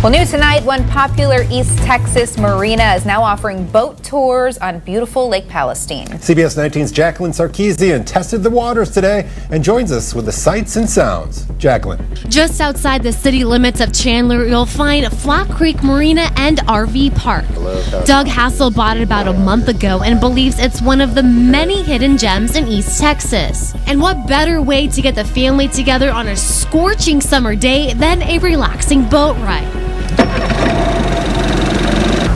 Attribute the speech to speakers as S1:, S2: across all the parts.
S1: Well, new tonight, one popular East Texas marina is now offering boat tours on beautiful Lake Palastine.
S2: CBS 19's Jacqueline Sarkeesian tested the waters today and joins us with the sights and sounds. Jacqueline.
S3: Just outside the city limits of Chandler, you'll find Flat Creek Marina and RV Park. Doug Hassel bought it about a month ago and believes it's one of the many hidden gems in East Texas. And what better way to get the family together on a scorching summer day than a relaxing boat ride?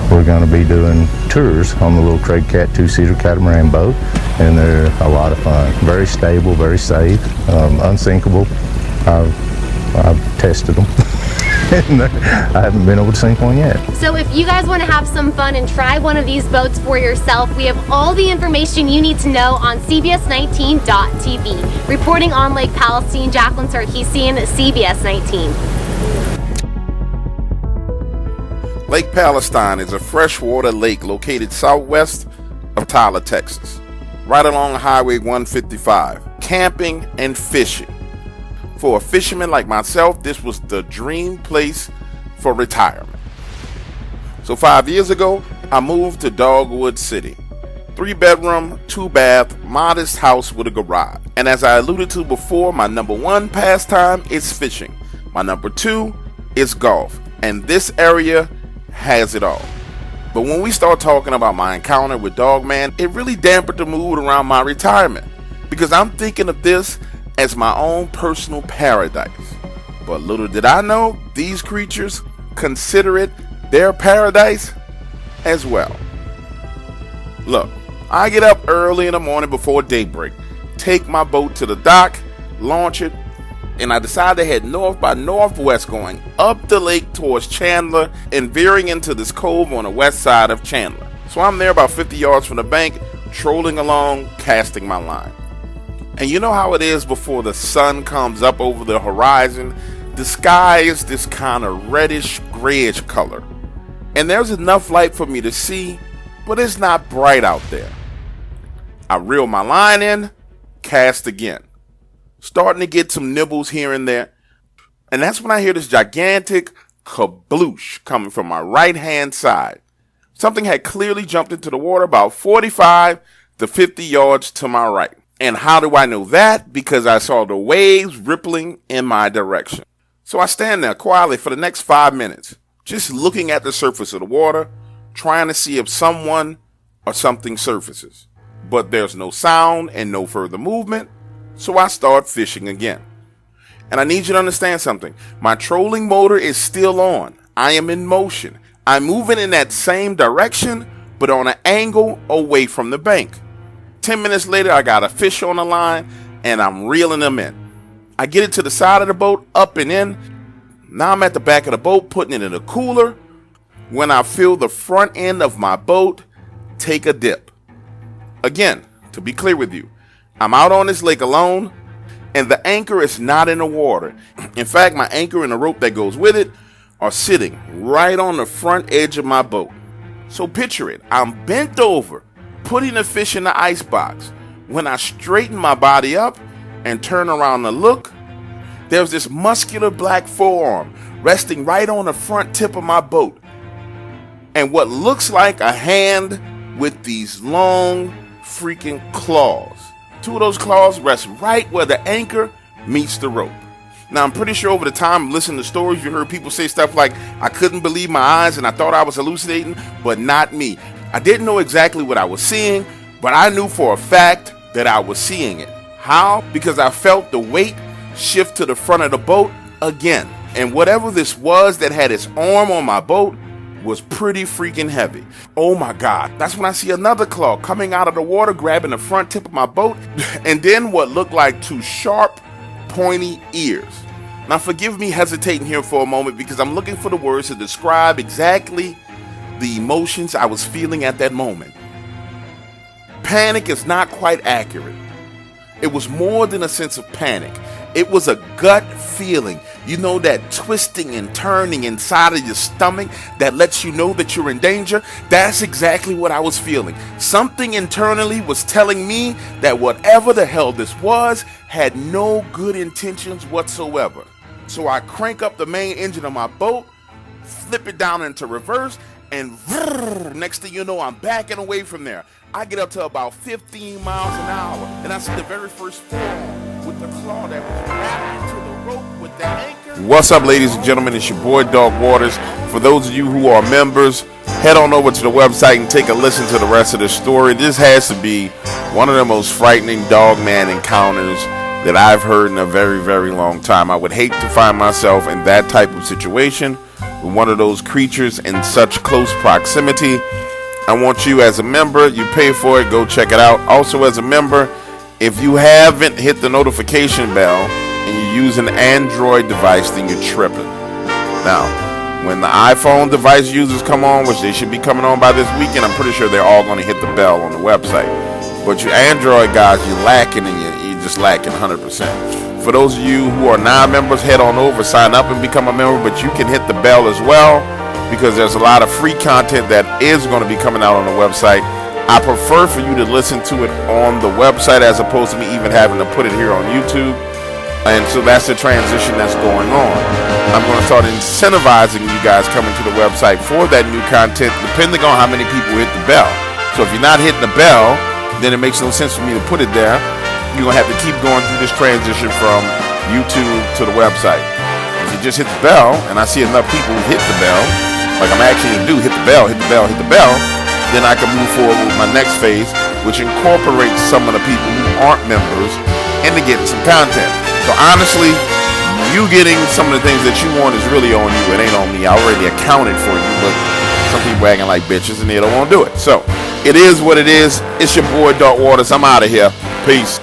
S4: We're going to be doing tours on the little Craig Cat two-seater catamaran boat, and they're a lot of fun. Very stable, very safe, unsinkable. I've tested them, and I haven't been able to sink one yet.
S3: So if you guys want to have some fun and try one of these boats for yourself, we have all the information you need to know on CBS19.tv. Reporting on Lake Palastine, Jacqueline Sarkeesian, CBS 19.
S5: Lake Palastine is a freshwater lake located southwest of Tyler, Texas, right along Highway 155. Camping and fishing. For a fisherman like myself, this was the dream place for retirement. So 5 years ago, I moved to Dogwood City. 3-bedroom, 2-bath, modest house with a garage. And as I alluded to before, my number one pastime is fishing. My number two is golf. And this area has it all. But when we start talking about my encounter with Dogman, it really dampened the mood around my retirement, because I'm thinking of this as my own personal paradise. But little did I know, these creatures consider it their paradise as well. Look, I get up early in the morning before daybreak, take my boat to the dock, launch it, and I decided to head north by northwest, going up the lake towards Chandler and veering into this cove on the west side of Chandler. So I'm there about 50 yards from the bank, trolling along, casting my line. And you know how it is before the sun comes up over the horizon? The sky is this kind of reddish, grayish color. And there's enough light for me to see, but it's not bright out there. I reel my line in, cast again. Starting to get some nibbles here and there. And that's when I hear this gigantic kabloosh coming from my right-hand side. Something had clearly jumped into the water about 45 to 50 yards to my right. And how do I know that? Because I saw the waves rippling in my direction. So I stand there quietly for the next 5 minutes, just looking at the surface of the water, trying to see if someone or something surfaces. But there's no sound and no further movement. So I start fishing again. And I need you to understand something. My trolling motor is still on. I am in motion. I'm moving in that same direction, but on an angle away from the bank. 10 minutes later, I got a fish on the line, and I'm reeling them in. I get it to the side of the boat, up and in. Now I'm at the back of the boat, putting it in a cooler, when I feel the front end of my boat take a dip. Again, to be clear with you, I'm out on this lake alone, and the anchor is not in the water. In fact, my anchor and the rope that goes with it are sitting right on the front edge of my boat. So picture it, I'm bent over, putting the fish in the icebox. When I straighten my body up and turn around to look, there's this muscular black forearm resting right on the front tip of my boat. And what looks like a hand with these long freaking claws. Two of those claws rest right where the anchor meets the rope. Now, I'm pretty sure over the time listening to stories, you heard people say stuff like, I couldn't believe my eyes and I thought I was hallucinating, but not me. I didn't know exactly what I was seeing, but I knew for a fact that I was seeing it. How? Because I felt the weight shift to the front of the boat again. And whatever this was that had its arm on my boat was pretty freaking heavy. Oh my God. That's when I see another claw coming out of the water, grabbing the front tip of my boat, and then what looked like two sharp, pointy ears. Now forgive me hesitating here for a moment, because I'm looking for the words to describe exactly the emotions I was feeling at that moment. Panic is not quite accurate. It was more than a sense of panic. It was a gut feeling. You know, that twisting and turning inside of your stomach that lets you know that you're in danger? That's exactly what I was feeling. Something internally was telling me that whatever the hell this was had no good intentions whatsoever. So I crank up the main engine of my boat, flip it down into reverse, and next thing you know, I'm backing away from there. I get up to about 15 miles an hour, and I see the very first forearm with the claw that was wrapped into the rope with the anchor. What's up, ladies and gentlemen? It's your boy, Dog Waters. For those of you who are members, head on over to the website and take a listen to the rest of the story. This has to be one of the most frightening dogman encounters that I've heard in a very, very long time. I would hate to find myself in that type of situation with one of those creatures in such close proximity. I want you as a member, you pay for it, go check it out. Also as a member, if you haven't hit the notification bell and you use an Android device, then you're tripping. Now, when the iPhone device users come on, which they should be coming on by this weekend, I'm pretty sure they're all going to hit the bell on the website. But you Android guys, you're lacking, and you're just lacking 100%. For those of you who are non-members, head on over, sign up and become a member, but you can hit the bell as well, because there's a lot of free content that is going to be coming out on the website. I prefer for you to listen to it on the website as opposed to me even having to put it here on YouTube. And so that's the transition that's going on. I'm going to start incentivizing you guys coming to the website for that new content, depending on how many people hit the bell. So if you're not hitting the bell, then it makes no sense for me to put it there. You're going to have to keep going through this transition from YouTube to the website. If you just hit the bell, and I see enough people who hit the bell, like I'm actually going to do, hit the bell, hit the bell, hit the bell, then I can move forward with my next phase, which incorporates some of the people who aren't members into getting some content. So honestly, you getting some of the things that you want is really on you. It ain't on me. I already accounted for you, but some people acting like bitches and they don't want to do it. So it is what it is. It's your boy, Dog Waters. I'm out of here. Peace.